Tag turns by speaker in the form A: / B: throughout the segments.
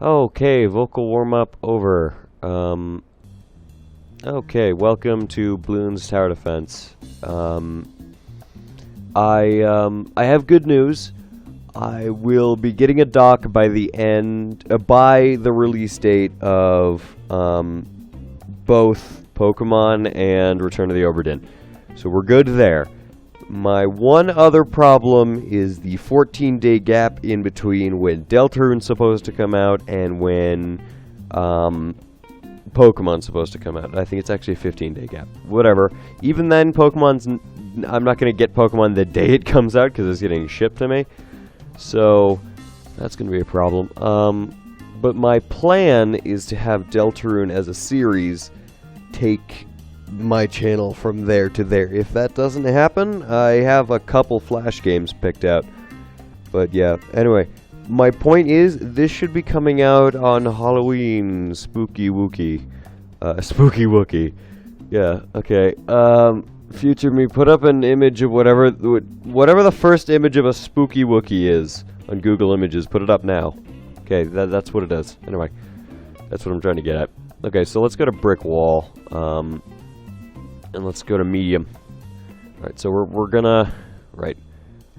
A: Okay, vocal warm-up over. Okay, welcome to Bloons Tower Defense. I have good news. I will be getting a dock by the release date of both Pokemon and Return of the Obra Dinn. So we're good there. My one other problem is the 14-day gap in between when Deltarune's supposed to come out and when Pokemon's supposed to come out. I think it's actually a 15-day gap. Whatever. Even then, I'm not going to get Pokemon the day it comes out because it's getting shipped to me. So that's going to be a problem. But my plan is to have Deltarune as a series take my channel from there to there. If that doesn't happen, I have a couple Flash games picked out. But yeah, anyway, my point is this should be coming out on Halloween. Spooky Wookie. Spooky Wookie. Yeah, okay. Future me, put up an image of whatever the first image of a Spooky Wookie is on Google Images. Put it up now. Okay, that's what it is. Anyway, that's what I'm trying to get at. Okay, so let's go to Brick Wall. And let's go to medium. Alright, so we're gonna... Right.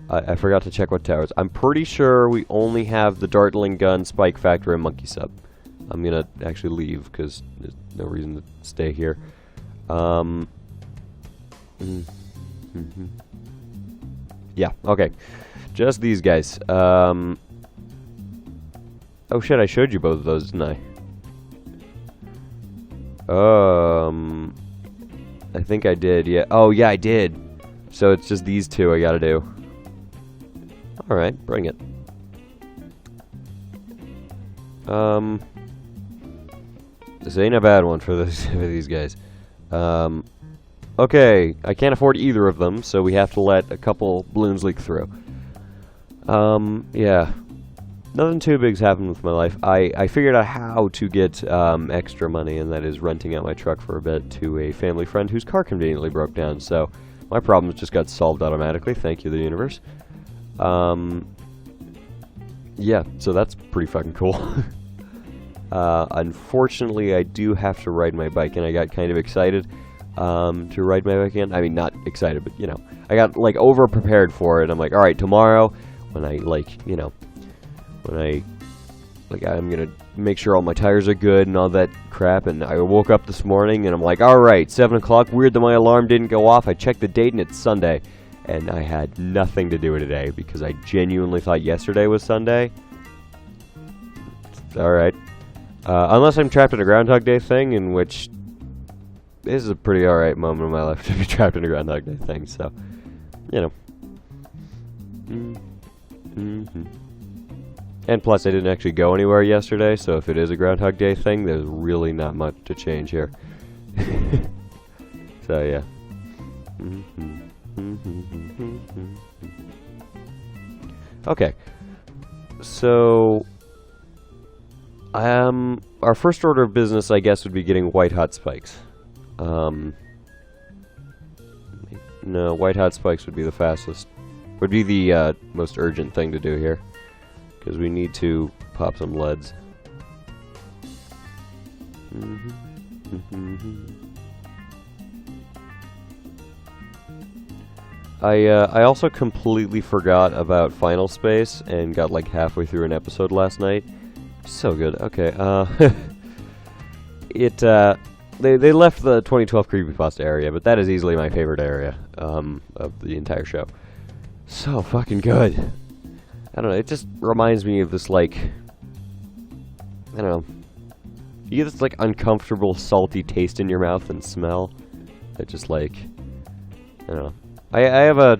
A: I forgot to check what towers. I'm pretty sure we only have the Dartling Gun, Spike Factor, and Monkey Sub. I'm gonna actually leave, because there's no reason to stay here. Yeah, okay. Just these guys. Oh shit, I showed you both of those, didn't I? I think I did, yeah. Oh, yeah, I did. So it's just these two I gotta do. Alright, bring it. This ain't a bad one for these guys. Okay, I can't afford either of them, so we have to let a couple balloons leak through. Yeah. Nothing too big's happened with my life. I figured out how to get extra money, and that is renting out my truck for a bit to a family friend whose car conveniently broke down. So my problems just got solved automatically. Thank you, the universe. Yeah, so that's pretty fucking cool. Unfortunately, I do have to ride my bike, and I got kind of excited to ride my bike again. I mean, not excited, but, you know, I got, like, over-prepared for it. I'm like, alright, tomorrow, when I, like, you know... I'm gonna make sure all my tires are good and all that crap, and I woke up this morning and I'm like, alright, 7 o'clock, weird that my alarm didn't go off. I checked the date and it's Sunday, and I had nothing to do today because I genuinely thought yesterday was Sunday. Alright. Unless I'm trapped in a Groundhog Day thing, in which this is a pretty alright moment in my life to be trapped in a Groundhog Day thing, so, you know. And plus, I didn't actually go anywhere yesterday, so if it is a Groundhog Day thing, there's really not much to change here. So, yeah. Okay. So, our first order of business, I guess, would be getting white hot spikes. No, white hot spikes would be the fastest. Would be the most urgent thing to do here. Because we need to pop some leads. I also completely forgot about Final Space and got like halfway through an episode last night. So good. Okay. They left the 2012 creepypasta area, but that is easily my favorite area of the entire show. So fucking good. I don't know, it just reminds me of this, like, I don't know, you get this, like, uncomfortable, salty taste in your mouth and smell that just, like, I don't know. I have a,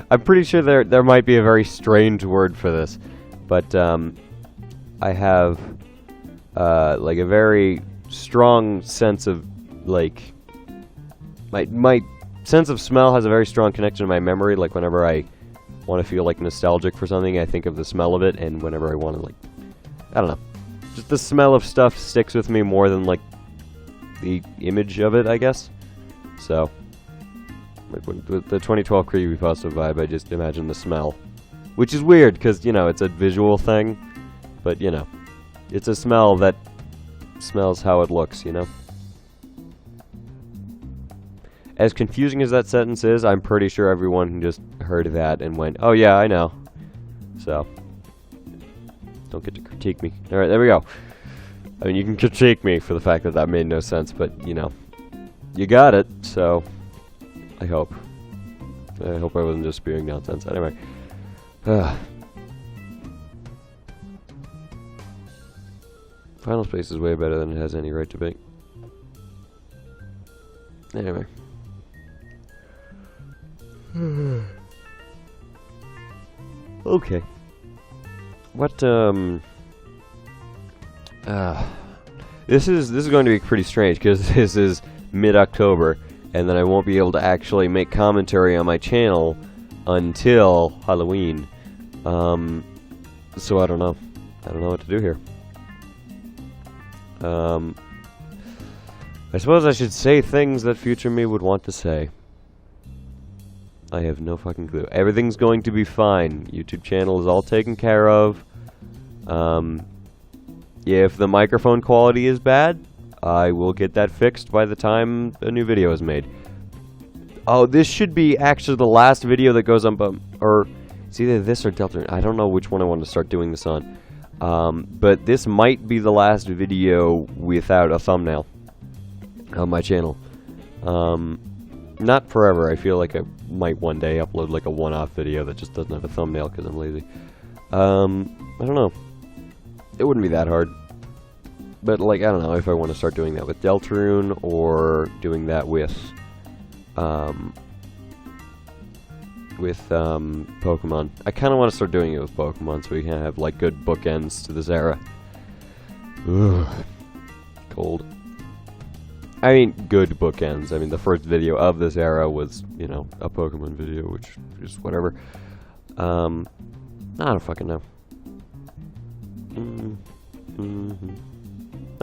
A: I'm pretty sure there might be a very strange word for this, but, I have, like, a very strong sense of, like, my sense of smell has a very strong connection to my memory, like, whenever I want to feel like nostalgic for something, I think of the smell of it, and whenever I want to, like, I don't know, just the smell of stuff sticks with me more than, like, the image of it, I guess. So, like, with the 2012 creepypasta vibe, I just imagine the smell, which is weird, because, you know, it's a visual thing, But, you know, it's a smell that smells how it looks, you know? As confusing as that sentence is, I'm pretty sure everyone just heard that and went, oh yeah, I know. So, don't get to critique me. Alright, there we go. I mean, you can critique me for the fact that that made no sense, but, you know, you got it, so I hope. I hope I wasn't just spewing nonsense. Anyway. Final Space is way better than it has any right to be. Anyway. Okay. What, this is going to be pretty strange, because this is mid-October, and then I won't be able to actually make commentary on my channel until Halloween. So I don't know. I don't know what to do here. I suppose I should say things that future me would want to say. I have no fucking clue. Everything's going to be fine. YouTube channel is all taken care of. If the microphone quality is bad, I will get that fixed by the time a new video is made. Oh, this should be actually the last video that goes on, or it's either this or Delta. I don't know which one I want to start doing this on. But this might be the last video without a thumbnail on my channel. Not forever. I feel like I might one day upload like a one-off video that just doesn't have a thumbnail because I'm lazy. I don't know. It wouldn't be that hard. But, like, I don't know if I want to start doing that with Deltarune or doing that with Pokemon. I kind of want to start doing it with Pokemon so we can have, like, good bookends to this era. Ugh. Cold. I mean, good bookends. I mean, the first video of this era was, you know, a Pokemon video, which is whatever. I don't fucking know. I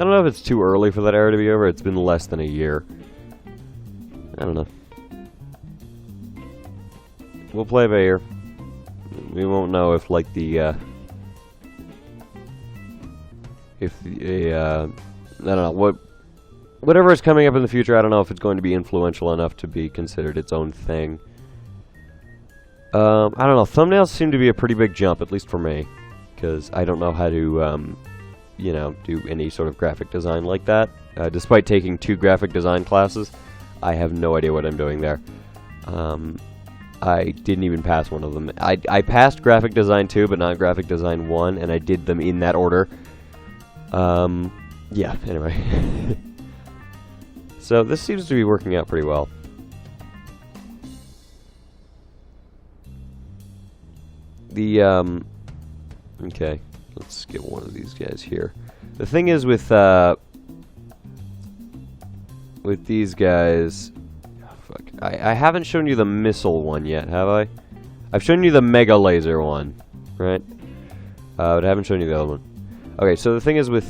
A: don't know if it's too early for that era to be over. It's been less than a year. I don't know. We'll play by ear. We won't know if, like, I don't know, whatever is coming up in the future, I don't know if it's going to be influential enough to be considered its own thing. I don't know, thumbnails seem to be a pretty big jump, at least for me. Because I don't know how to, you know, do any sort of graphic design like that. Despite taking 2 graphic design classes, I have no idea what I'm doing there. I didn't even pass one of them. I passed graphic design 2, but not graphic design 1, and I did them in that order. Yeah, anyway. So this seems to be working out pretty well. Okay, let's get one of these guys here. The thing is with these guys, oh, fuck, I haven't shown you the missile one yet, have I? I've shown you the mega laser one, right? But I haven't shown you the other one. Okay, so the thing is with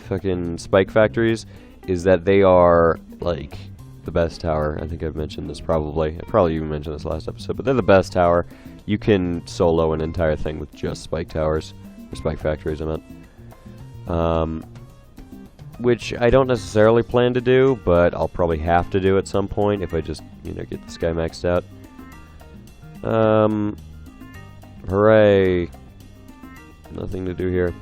A: fucking spike factories is that they are like the best tower. I think I've mentioned this probably. I probably even mentioned this last episode, but they're the best tower. You can solo an entire thing with just spike towers, or spike factories, I meant. Which I don't necessarily plan to do, but I'll probably have to do at some point if I just, you know, get this guy maxed out. Hooray. Nothing to do here.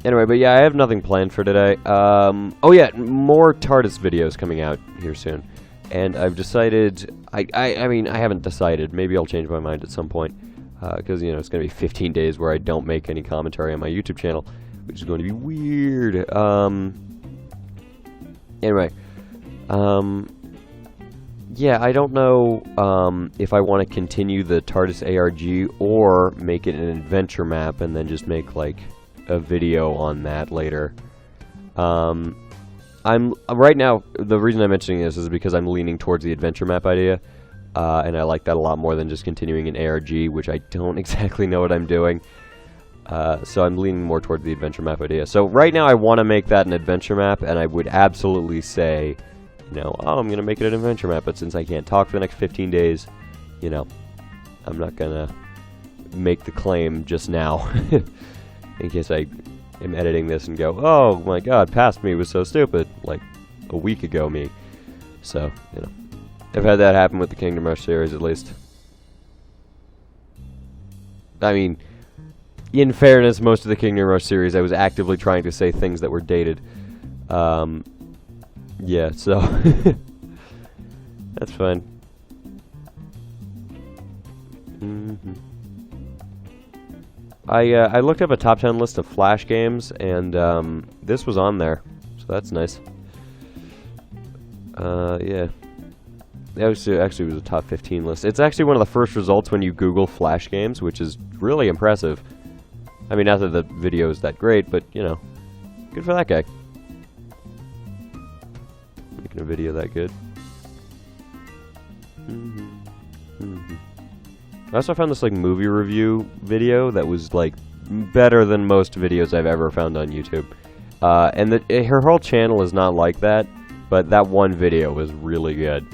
A: Anyway, but yeah, I have nothing planned for today. Oh yeah, more TARDIS videos coming out here soon. And I've decided, I mean, I haven't decided, maybe I'll change my mind at some point. Because, you know, it's going to be 15 days where I don't make any commentary on my YouTube channel, which is going to be weird. Anyway, yeah, I don't know if I want to continue the TARDIS ARG or make it an adventure map and then just make, like, a video on that later. I'm right now, the reason I'm mentioning this is because I'm leaning towards the adventure map idea. And I like that a lot more than just continuing an ARG, which I don't exactly know what I'm doing. So I'm leaning more towards the adventure map idea. So right now I want to make that an adventure map, and I would absolutely say, you know, oh, I'm going to make it an adventure map, but since I can't talk for the next 15 days, you know, I'm not going to make the claim just now, in case I am editing this and go, oh my god, past me was so stupid, like a week ago me. So, you know, I've had that happen with the Kingdom Rush series at least. I mean, in fairness, most of the Kingdom Rush series, I was actively trying to say things that were dated. Yeah, so that's fine. I looked up a top 10 list of Flash games, and this was on there, so that's nice. Yeah. It actually was a top 15 list. It's actually one of the first results when you Google Flash games, which is really impressive. I mean, not that the video is that great, but, you know, good for that guy. Making a video that good. I also found this, like, movie review video that was, like, better than most videos I've ever found on YouTube. And her whole channel is not like that, but that one video was really good.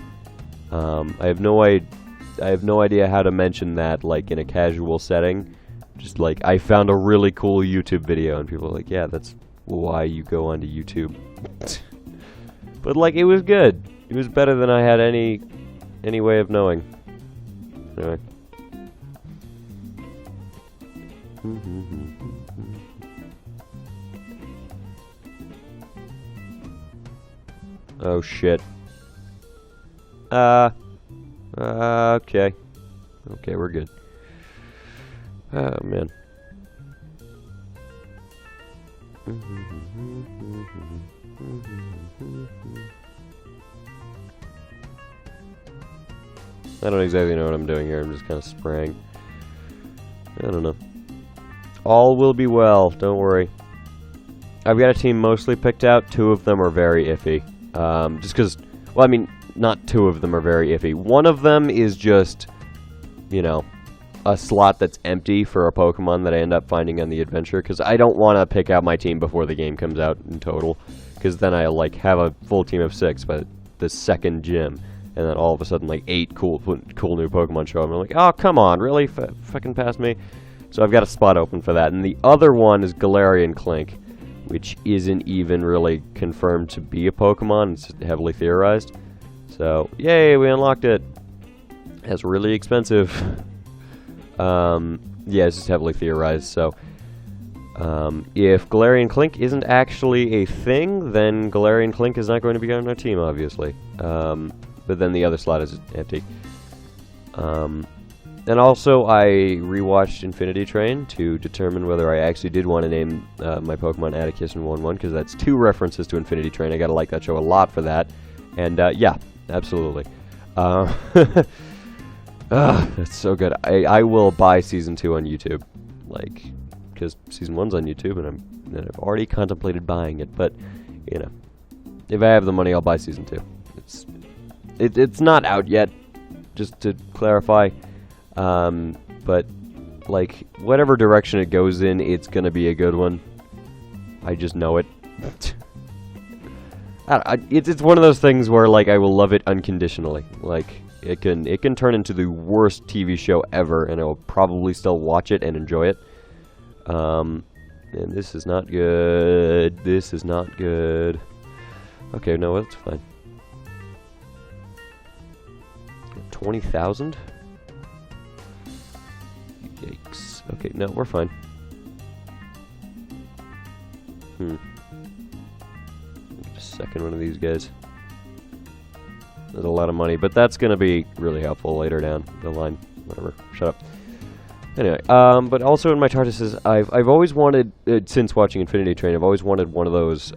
A: I have no idea how to mention that, like, in a casual setting. Just, like, I found a really cool YouTube video, and people are like, yeah, that's why you go onto YouTube. But, like, it was good. It was better than I had any way of knowing. Anyway. Oh, shit. Okay. Okay, we're good. Oh, man. I don't exactly know what I'm doing here. I'm just kind of spraying. I don't know. All will be well. Don't worry. I've got a team mostly picked out. 2 of them are very iffy. Just because... Well, I mean, not 2 of them are very iffy. One of them is just, you know, a slot that's empty for a Pokemon that I end up finding on the adventure. Because I don't want to pick out my team before the game comes out in total. Because then I, like, have a full team of 6 by the second gym. And then all of a sudden, like, 8 cool new Pokemon show up. And I'm like, oh, come on, really? Fucking past me? So I've got a spot open for that. And the other one is Galarian Clink, which isn't even really confirmed to be a Pokemon. It's heavily theorized. So, yay, we unlocked it. It's really expensive. Yeah, it's just heavily theorized. So, if Galarian Clink isn't actually a thing, then Galarian Clink is not going to be on our team, obviously. But then the other slot is empty. And also, I rewatched Infinity Train to determine whether I actually did want to name my Pokemon Atticus and 1-1, because that's 2 references to Infinity Train. I gotta like that show a lot for that. And, yeah, absolutely. That's so good. I will buy Season 2 on YouTube. Like, because Season 1's on YouTube, and I've already contemplated buying it. But, you know, if I have the money, I'll buy Season 2. It's not out yet, just to clarify. But, like, whatever direction it goes in, it's gonna be a good one. I just know it. It's one of those things where, like, I will love it unconditionally. Like, it can turn into the worst TV show ever, and I will probably still watch it and enjoy it. And this is not good. This is not good. Okay, no, that's fine. 20,000? Yikes. Okay, no, we're fine. Just a second, one of these guys. There's a lot of money, but that's going to be really helpful later down the line. Whatever. Shut up. Anyway, but also in my TARDISes, I've always wanted, since watching Infinity Train, I've always wanted one of those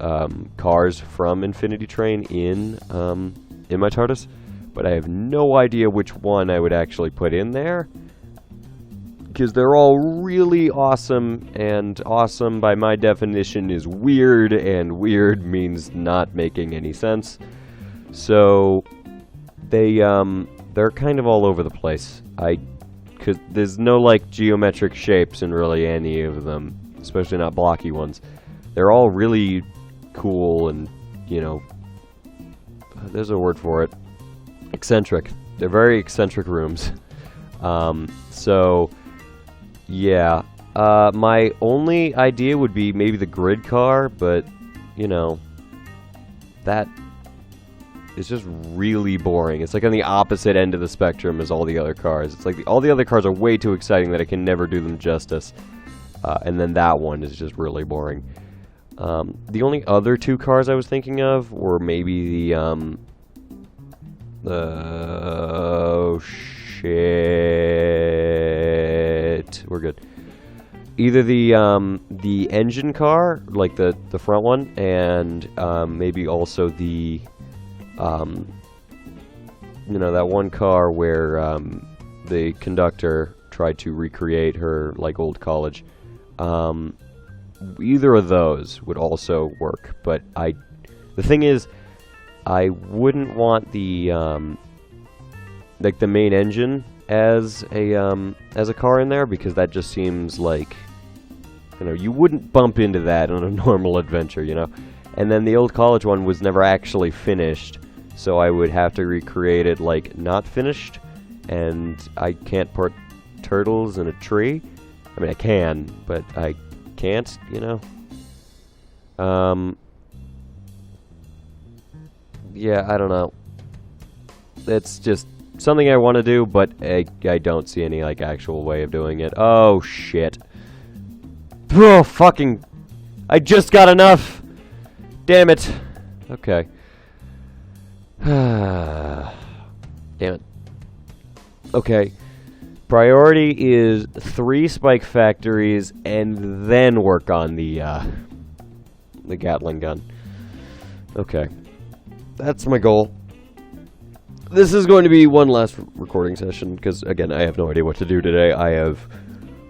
A: cars from Infinity Train in my TARDIS, but I have no idea which one I would actually put in there. Because they're all really awesome, and awesome by my definition is weird, and weird means not making any sense. So they're kind of all over the place. Cause there's no like geometric shapes in really any of them, especially not blocky ones. They're all really cool, and you know, there's a word for it. Eccentric. They're very eccentric rooms. So Yeah. My only idea would be maybe the grid car, but, you know, that is just really boring. It's like on the opposite end of the spectrum as all the other cars. It's like all the other cars are way too exciting that I can never do them justice. And then that one is just really boring. The only other two cars I was thinking of were maybe oh, shit. We're good. Either the engine car, like the front one, and maybe also the you know, that one car where the conductor tried to recreate her like old college. Either of those would also work, but the thing is, I wouldn't want the like the main engine as a car in there, because that just seems like, you know, you wouldn't bump into that on a normal adventure, you know. And then the old college one was never actually finished, so I would have to recreate it like not finished, and I can't put turtles in a tree. I mean, I can, but I can't, you know. Yeah, I don't know. It's just something I want to do, but I don't see any like actual way of doing it. Oh shit. Oh, fucking... I just got enough! Damn it. Okay. Damn it. Okay. Priority is 3 spike factories, and then work on the Gatling gun. Okay. That's my goal. This is going to be one last recording session, because, again, I have no idea what to do today. I have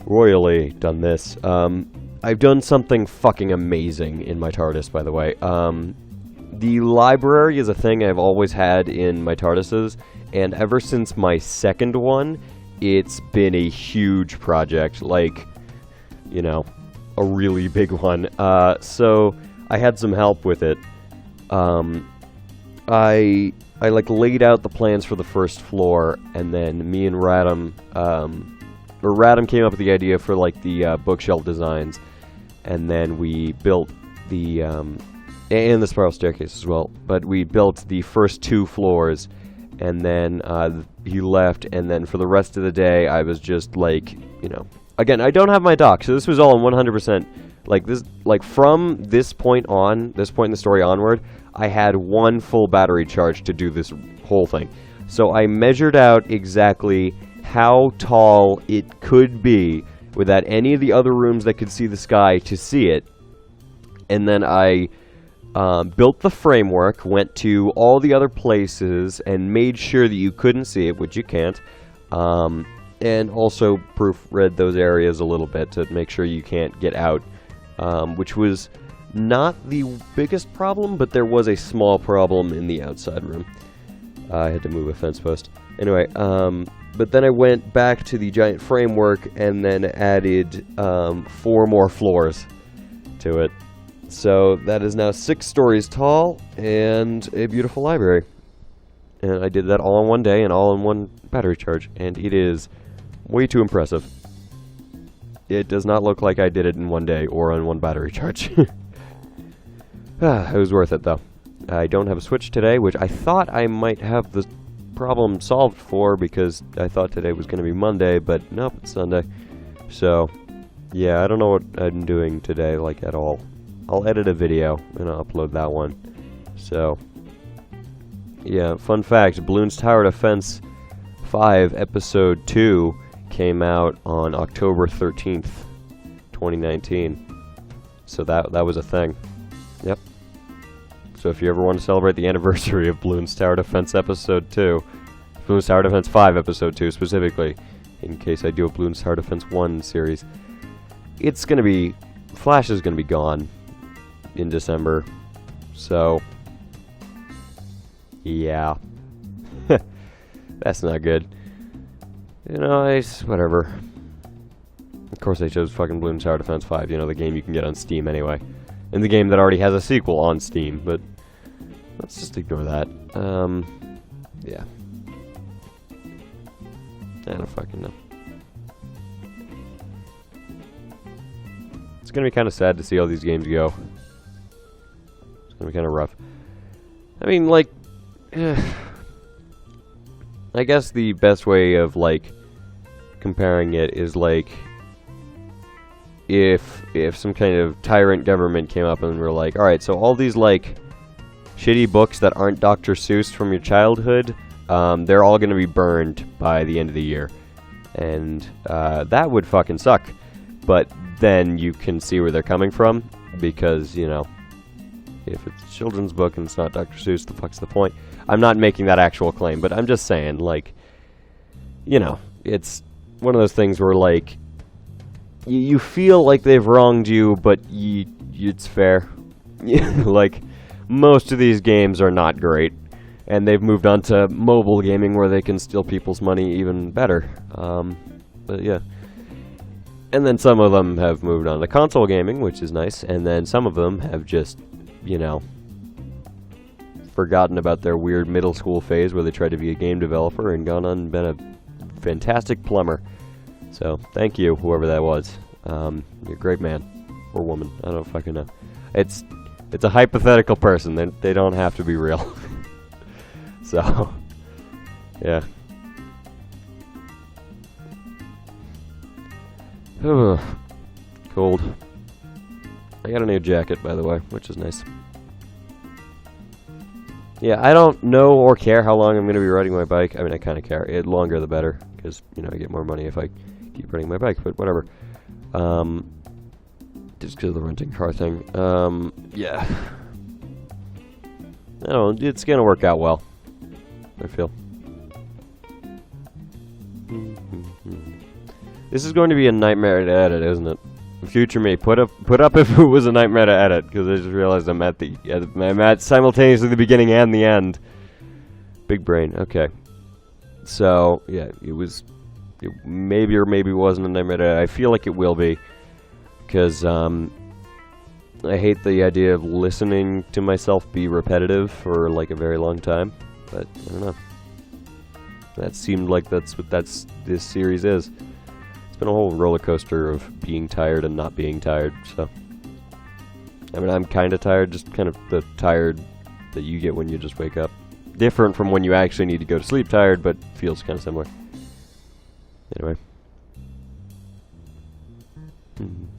A: royally done this. I've done something fucking amazing in my TARDIS, by the way. The library is a thing I've always had in my TARDISes, and ever since my second one, it's been a huge project, like, you know, a really big one. So I had some help with it. I like laid out the plans for the first floor, and then me and Radam, or Radam came up with the idea for like the bookshelf designs, and then we built the and the spiral staircase as well. But we built the first 2 floors, and then he left, and then for the rest of the day I was just like, you know, again, I don't have my dock, so this was all in 100%. Like this, like from this point in the story onward, I had 1 full battery charge to do this whole thing. So I measured out exactly how tall it could be without any of the other rooms that could see the sky to see it. And then I built the framework, went to all the other places, and made sure that you couldn't see it, which you can't. And also proofread those areas a little bit to make sure you can't get out, which was not the biggest problem, but there was a small problem in the outside room. I had to move a fence post. Anyway, but then I went back to the giant framework and then added 4 more floors to it. So that is now 6 stories tall and a beautiful library. And I did that all in one day and all in 1 battery charge, and it is way too impressive. It does not look like I did it in 1 day or on 1 battery charge. It was worth it, though. I don't have a Switch today, which I thought I might have the problem solved for, because I thought today was going to be Monday, but nope, it's Sunday. So, yeah, I don't know what I'm doing today, like, at all. I'll edit a video, and I'll upload that one. So, yeah, fun fact, Bloons Tower Defense 5 Episode 2 came out on October 13th, 2019. So that was a thing. Yep. So if you ever want to celebrate the anniversary of Bloons Tower Defense Episode 2, Bloons Tower Defense 5 Episode 2 specifically, in case I do a Bloons Tower Defense 1 series, it's going to be... Flash is going to be gone in December. So, yeah. That's not good. You know, whatever. Of course I chose fucking Bloons Tower Defense 5, you know, the game you can get on Steam anyway. And the game that already has a sequel on Steam, but let's just ignore that. Yeah. I don't fucking know. It's gonna be kind of sad to see all these games go. It's gonna be kind of rough. I mean, like, I guess the best way of, like, comparing it is, like, if some kind of tyrant government came up and were like, alright, so all these, like, shitty books that aren't Dr. Seuss from your childhood, they're all gonna be burned by the end of the year. And, that would fucking suck. But then you can see where they're coming from, because, you know, if it's a children's book and it's not Dr. Seuss, the fuck's the point? I'm not making that actual claim, but I'm just saying, like, you know, it's one of those things where, like, you feel like they've wronged you, but it's fair. Like, most of these games are not great, and they've moved on to mobile gaming where they can steal people's money even better. But yeah. And then some of them have moved on to console gaming, which is nice, and then some of them have just, you know, forgotten about their weird middle school phase where they tried to be a game developer and gone on and been a fantastic plumber. So, thank you, whoever that was. You're a great man. Or woman. I don't fucking know. It's a hypothetical person. They don't have to be real. So, yeah. Cold. I got a new jacket, by the way, which is nice. Yeah, I don't know or care how long I'm going to be riding my bike. I mean, I kind of care. The longer the better, because, you know, I get more money if I keep riding my bike, but whatever. Just because of the renting car thing. Yeah. I don't know, it's going to work out well, I feel. This is going to be a nightmare to edit, isn't it? Future me, put up if it was a nightmare to edit, because I just realized I'm at simultaneously the beginning and the end. Big brain. Okay. So yeah, it maybe or maybe wasn't a nightmare to edit. I feel like it will be, because I hate the idea of listening to myself be repetitive for like a very long time. But I don't know. That seemed like that's what this series is. Been a whole roller coaster of being tired and not being tired, so I mean, I'm kind of tired, just kind of the tired that you get when you just wake up. Different from when you actually need to go to sleep tired, but feels kind of similar. Anyway. And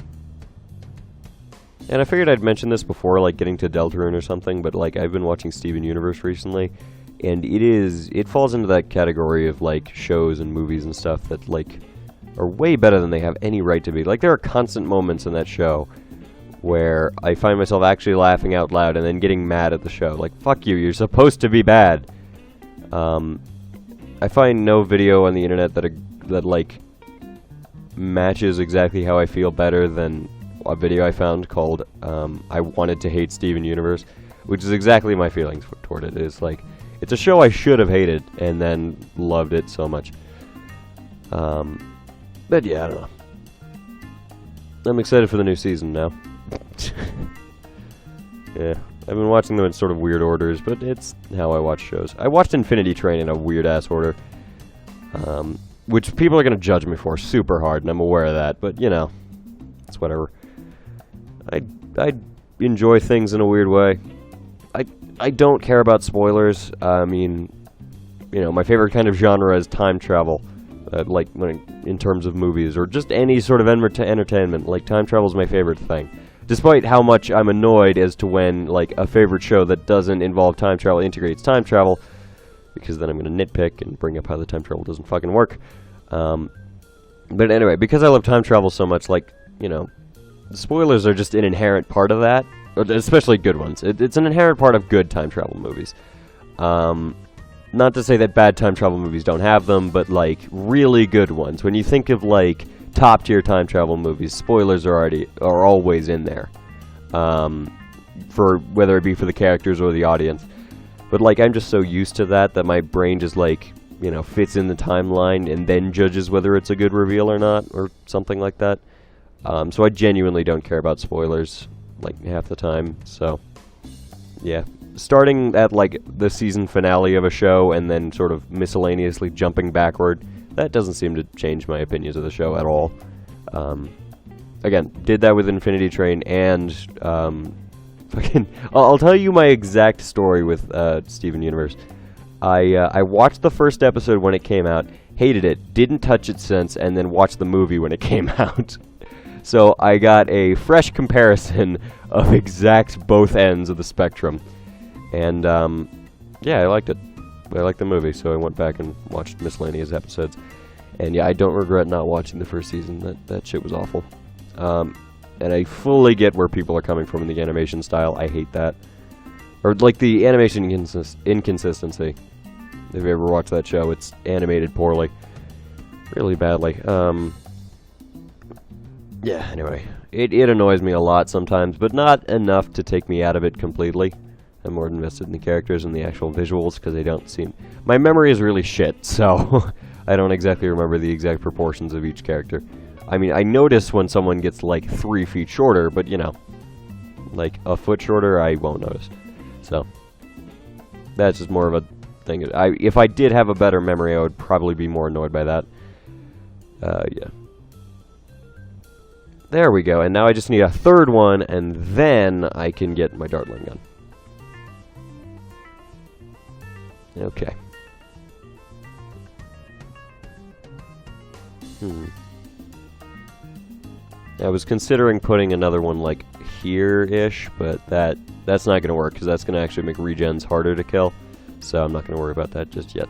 A: I figured I'd mention this before, like getting to Deltarune or something, but like I've been watching Steven Universe recently, and it falls into that category of like shows and movies and stuff that like are way better than they have any right to be. Like, there are constant moments in that show where I find myself actually laughing out loud and then getting mad at the show. Like, fuck you, you're supposed to be bad. I find no video on the internet that like, matches exactly how I feel better than a video I found called, I Wanted to Hate Steven Universe, which is exactly my feelings toward it. It's like, it's a show I should have hated and then loved it so much. But yeah, I don't know. I'm excited for the new season now. Yeah, I've been watching them in sort of weird orders, but it's how I watch shows. I watched Infinity Train in a weird-ass order, which people are going to judge me for super hard, and I'm aware of that, but, you know, it's whatever. I enjoy things in a weird way. I don't care about spoilers. I mean, you know, my favorite kind of genre is time travel. Like, in terms of movies, or just any sort of entertainment, like, time travel is my favorite thing. Despite how much I'm annoyed as to when, like, a favorite show that doesn't involve time travel integrates time travel, because then I'm going to nitpick and bring up how the time travel doesn't fucking work. But anyway, because I love time travel so much, like, you know, the spoilers are just an inherent part of that, especially good ones. It's an inherent part of good time travel movies. Not to say that bad time travel movies don't have them, but, like, really good ones. When you think of, like, top-tier time travel movies, spoilers are always in there. For whether it be for the characters or the audience. But, like, I'm just so used to that my brain just, like, you know, fits in the timeline and then judges whether it's a good reveal or not, or something like that. So I genuinely don't care about spoilers, like, half the time, so, yeah. Starting at, like, the season finale of a show and then sort of miscellaneously jumping backward, that doesn't seem to change my opinions of the show at all. again, did that with Infinity Train and fucking. I'll tell you my exact story with Steven Universe. I watched the first episode when it came out, hated it, didn't touch it since, and then watched the movie when it came out. So I got a fresh comparison of exact both ends of the spectrum. And, yeah, I liked it. I liked the movie, so I went back and watched miscellaneous episodes. And yeah, I don't regret not watching the first season. That shit was awful. And I fully get where people are coming from in the animation style. I hate that. Or, like, the animation inconsistency. If you ever watched that show, it's animated poorly. Really badly. Yeah, anyway. It annoys me a lot sometimes, but not enough to take me out of it completely. I'm more invested in the characters and the actual visuals, because they don't seem... My memory is really shit, so I don't exactly remember the exact proportions of each character. I mean, I notice when someone gets, like, 3 feet shorter, but, you know, like, a foot shorter, I won't notice. So, that's just more of a thing. If I did have a better memory, I would probably be more annoyed by that. Yeah. There we go, and now I just need a third one, and then I can get my Dartling gun. Okay. I was considering putting another one, like, here-ish, but that's not going to work, because that's going to actually make regens harder to kill. So I'm not going to worry about that just yet.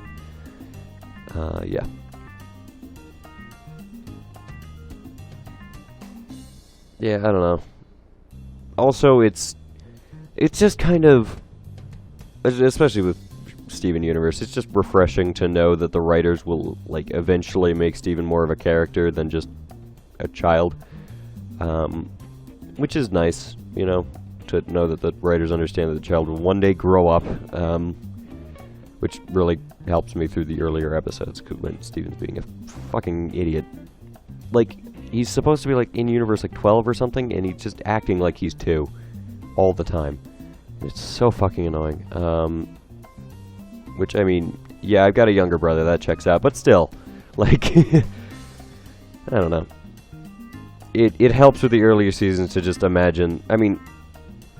A: Yeah. Yeah, I don't know. Also, it's just kind of, especially with Steven Universe, it's just refreshing to know that the writers will, like, eventually make Steven more of a character than just a child. Which is nice, you know, to know that the writers understand that the child will one day grow up, which really helps me through the earlier episodes, because when Steven's being a fucking idiot. Like, he's supposed to be, like, in universe, like, 12 or something, and he's just acting like he's 2 all the time. It's so fucking annoying. Which, I mean, yeah, I've got a younger brother, that checks out, but still, like, I don't know. It helps with the earlier seasons to just imagine, I mean,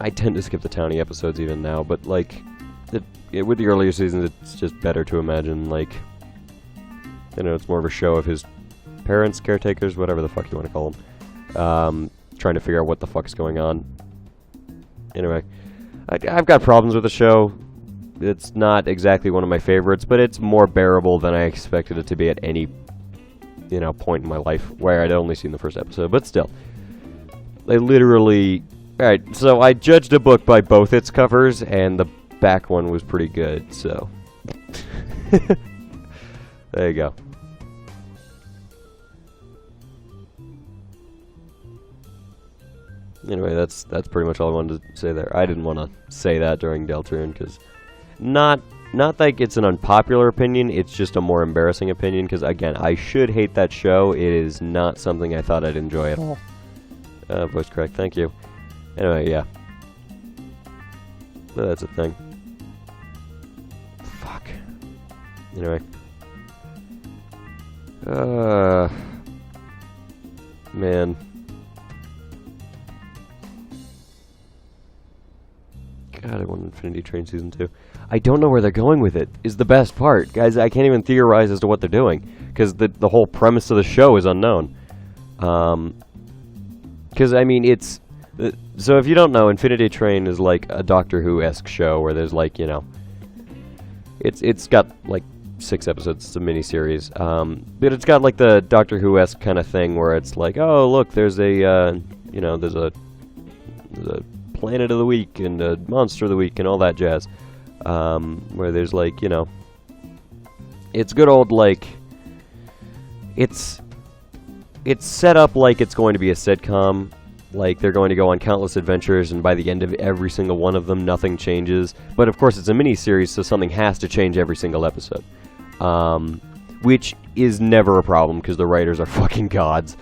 A: I tend to skip the Townie episodes even now, but, like, with the earlier seasons, it's just better to imagine, like, you know, it's more of a show of his parents, caretakers, whatever the fuck you want to call them, trying to figure out what the fuck is going on. Anyway, I've got problems with the show. It's not exactly one of my favorites, but it's more bearable than I expected it to be at any, you know, point in my life where I'd only seen the first episode. But still, they literally... Alright, so I judged a book by both its covers, and the back one was pretty good, so... There you go. Anyway, that's pretty much all I wanted to say there. I didn't want to say that during Deltarune, because... Not like it's an unpopular opinion, it's just a more embarrassing opinion, because, again, I should hate that show. It is not something I thought I'd enjoy at all. Voice correct, thank you. Anyway, yeah. But that's a thing. Fuck. Anyway. Man. God, I want Infinity Train Season 2. I don't know where they're going with it, is the best part. Guys, I can't even theorize as to what they're doing, because the whole premise of the show is unknown. Because, I mean, it's... so if you don't know, Infinity Train is like a Doctor Who-esque show where there's, like, you know... It's got, like, 6 episodes, it's a miniseries. But it's got, like, the Doctor Who-esque kind of thing where it's like, oh, look, there's a, you know, there's a Planet of the Week and a Monster of the Week and all that jazz. Where there's, like, you know... It's good old, like... It's set up like it's going to be a sitcom. Like, they're going to go on countless adventures, and by the end of every single one of them, nothing changes. But, of course, it's a mini-series, so something has to change every single episode. Which is never a problem, because the writers are fucking gods.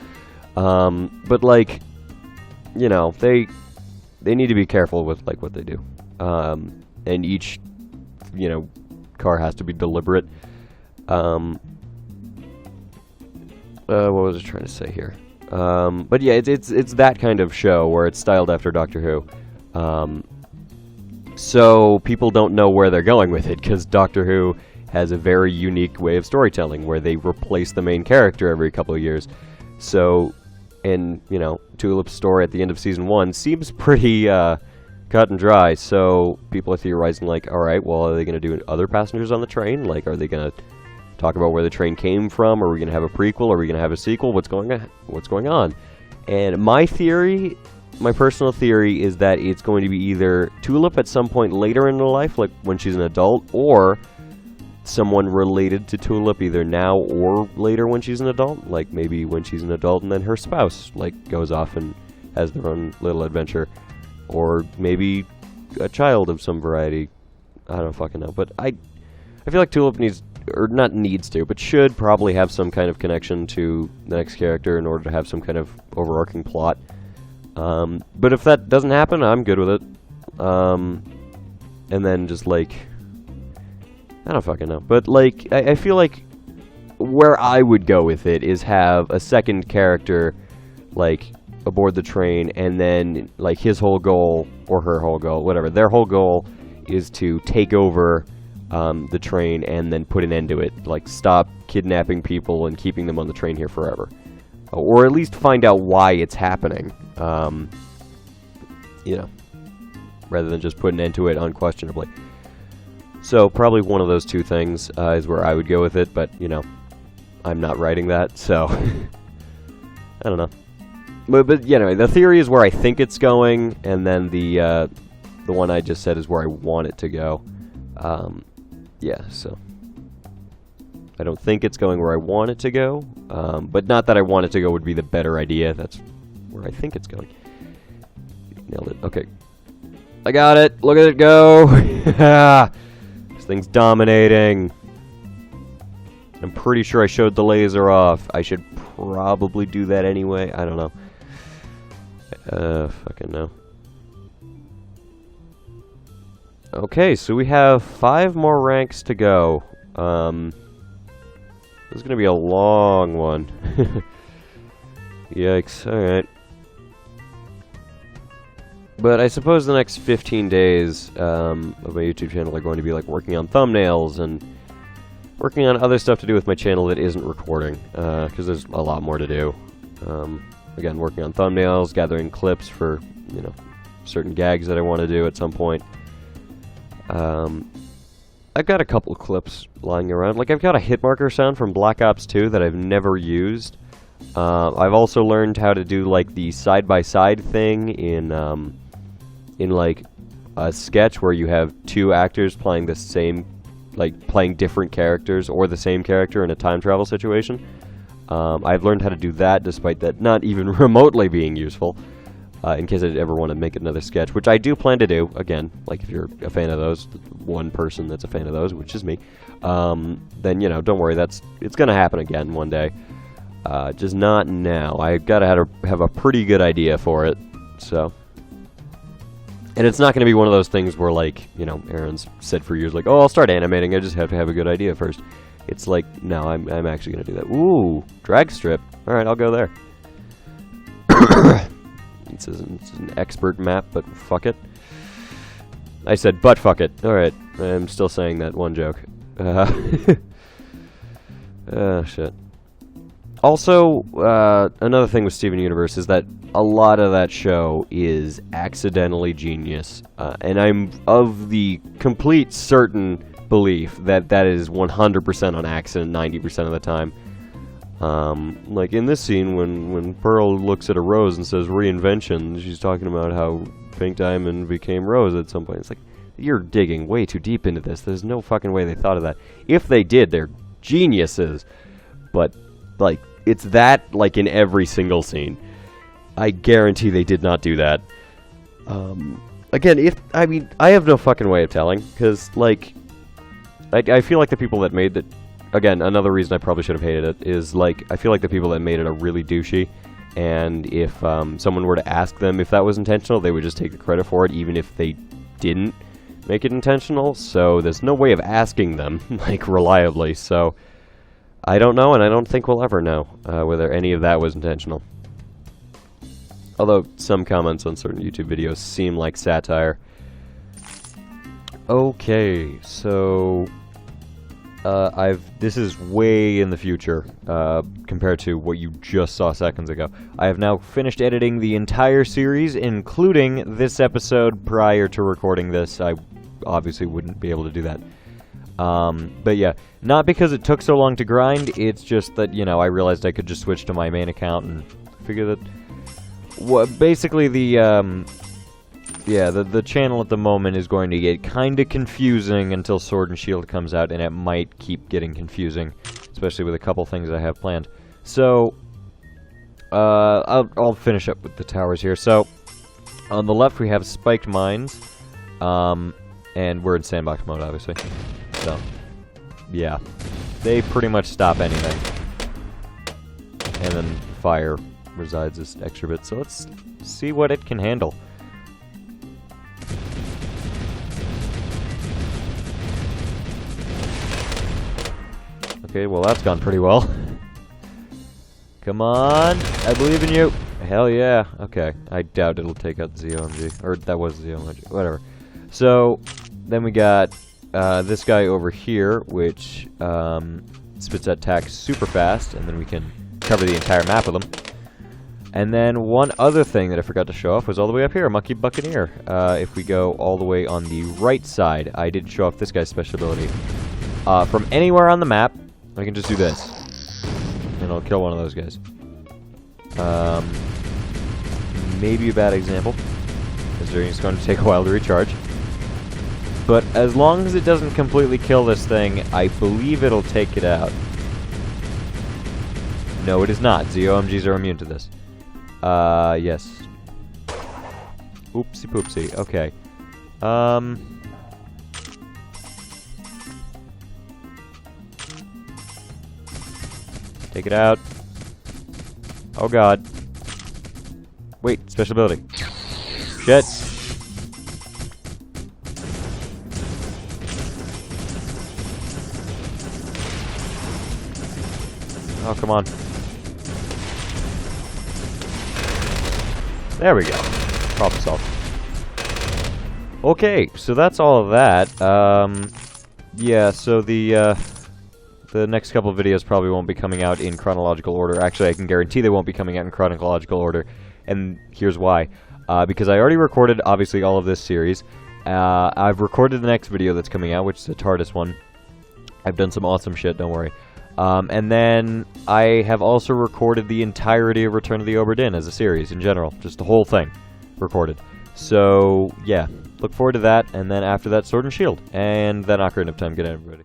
A: But, like, you know, they need to be careful with, like, what they do. And each, you know, car has to be deliberate. What was I trying to say here? But yeah, it's that kind of show where it's styled after Doctor Who. So people don't know where they're going with it, because Doctor Who has a very unique way of storytelling where they replace the main character every couple of years. So, and, you know, Tulip's story at the end of Season 1 seems pretty cut and dry, so people are theorizing, like, alright, well, are they going to do other passengers on the train? Like, are they going to talk about where the train came from? Are we going to have a prequel? Are we going to have a sequel? What's going on? And my theory, my personal theory, is that it's going to be either Tulip at some point later in her life, like when she's an adult, or someone related to Tulip either now or later when she's an adult. Like maybe when she's an adult and then her spouse like goes off and has their own little adventure. Or maybe a child of some variety. I don't fucking know. But I feel like Tulip needs, or not needs to, but should probably have some kind of connection to the next character in order to have some kind of overarching plot. But if that doesn't happen, I'm good with it. And then just like, I don't fucking know. But like, I feel like where I would go with it is have a second character, like, aboard the train, and then like his whole goal, or her whole goal, whatever, their whole goal is to take over the train and then put an end to it, like stop kidnapping people and keeping them on the train here forever, or at least find out why it's happening, you know, rather than just put an end to it unquestionably. So probably one of those two things is where I would go with it, but you know, I'm not writing that, so I don't know. But you know, the theory is where I think it's going, and then the one I just said is where I want it to go. Yeah, so I don't think it's going where I want it to go, but not that I want it to go would be the better idea. That's where I think it's going. Nailed it. Okay, I got it. Look at it go. This thing's dominating. I'm pretty sure I showed the laser off. I should probably do that anyway. I don't know. Fucking no. Okay, so we have 5 more ranks to go. This is gonna be a long one. Yikes, alright. But I suppose the next 15 days of my YouTube channel are going to be like working on thumbnails and working on other stuff to do with my channel that isn't recording, because there's a lot more to do. Again, working on thumbnails, gathering clips for, you know, certain gags that I want to do at some point. I've got a couple of clips lying around. Like, I've got a hit marker sound from Black Ops 2 that I've never used. I've also learned how to do, like, the side-by-side thing in like, a sketch where you have 2 actors playing the same, like, playing different characters or the same character in a time travel situation. I've learned how to do that, despite that not even remotely being useful, in case I ever want to make another sketch, which I do plan to do. Again, like, if you're a fan of those, one person that's a fan of those, which is me, then, you know, don't worry, it's gonna happen again one day. Just not now. I gotta have a pretty good idea for it, so. And it's not gonna be one of those things where, like, you know, Aaron's said for years, like, oh, I'll start animating, I just have to have a good idea first. It's like, no, I'm actually gonna do that. Ooh, drag strip. Alright, I'll go there. It's an expert map, but fuck it. I said, but fuck it. Alright, I'm still saying that one joke. Shit. Also, another thing with Steven Universe is that a lot of that show is accidentally genius. And I'm of the complete certain belief that that is 100% on accident 90% of the time. Like in this scene when Pearl looks at a rose and says reinvention, she's talking about how Pink Diamond became Rose at some point. It's like, you're digging way too deep into this. There's no fucking way they thought of that. If they did, they're geniuses. But, like, it's that, like, in every single scene. I guarantee they did not do that. Again, I mean, I have no fucking way of telling, because, like, I feel like the people that made that, again, another reason I probably should have hated it, is, like, I feel like the people that made it are really douchey, and if someone were to ask them if that was intentional, they would just take the credit for it, even if they didn't make it intentional, so there's no way of asking them, like, reliably, so I don't know, and I don't think we'll ever know whether any of that was intentional. Although some comments on certain YouTube videos seem like satire. Okay, so this is way in the future compared to what you just saw seconds ago. I have now finished editing the entire series, including this episode. Prior to recording this, I obviously wouldn't be able to do that. But yeah, not because it took so long to grind, it's just that, you know, I realized I could just switch to my main account and figure that... basically, the channel at the moment is going to get kinda confusing until Sword and Shield comes out, and it might keep getting confusing, especially with a couple things I have planned. So, I'll finish up with the towers here. So, on the left we have spiked mines, and we're in sandbox mode, obviously. So, yeah. They pretty much stop anything. And then fire resides this extra bit, so let's see what it can handle. Okay, well that's gone pretty well. Come on, I believe in you. Hell yeah. Okay, I doubt it'll take out the ZOMG, or that was the ZOMG, whatever. So, then we got this guy over here, which spits that attack super fast, and then we can cover the entire map with them. And then one other thing that I forgot to show off was all the way up here, Monkey Buccaneer. If we go all the way on the right side, I didn't show off this guy's special ability. From anywhere on the map, I can just do this. And it'll kill one of those guys. Maybe a bad example, considering it's going to take a while to recharge. But as long as it doesn't completely kill this thing, I believe it'll take it out. No, it is not. ZOMGs are immune to this. Yes. Oopsie poopsie. Okay. Take it out. Oh god. Wait, special ability. Shit. Oh, come on. There we go. Problem solved. Okay, so that's all of that. Yeah, so the next couple of videos probably won't be coming out in chronological order. Actually, I can guarantee they won't be coming out in chronological order, and here's why. Because I already recorded, obviously, all of this series. I've recorded the next video that's coming out, which is a TARDIS one. I've done some awesome shit, don't worry. And then I have also recorded the entirety of Return of the Obra Dinn as a series in general. Just the whole thing recorded. So, yeah. Look forward to that, and then after that, Sword and Shield. And then Ocarina of Time. Good night, everybody.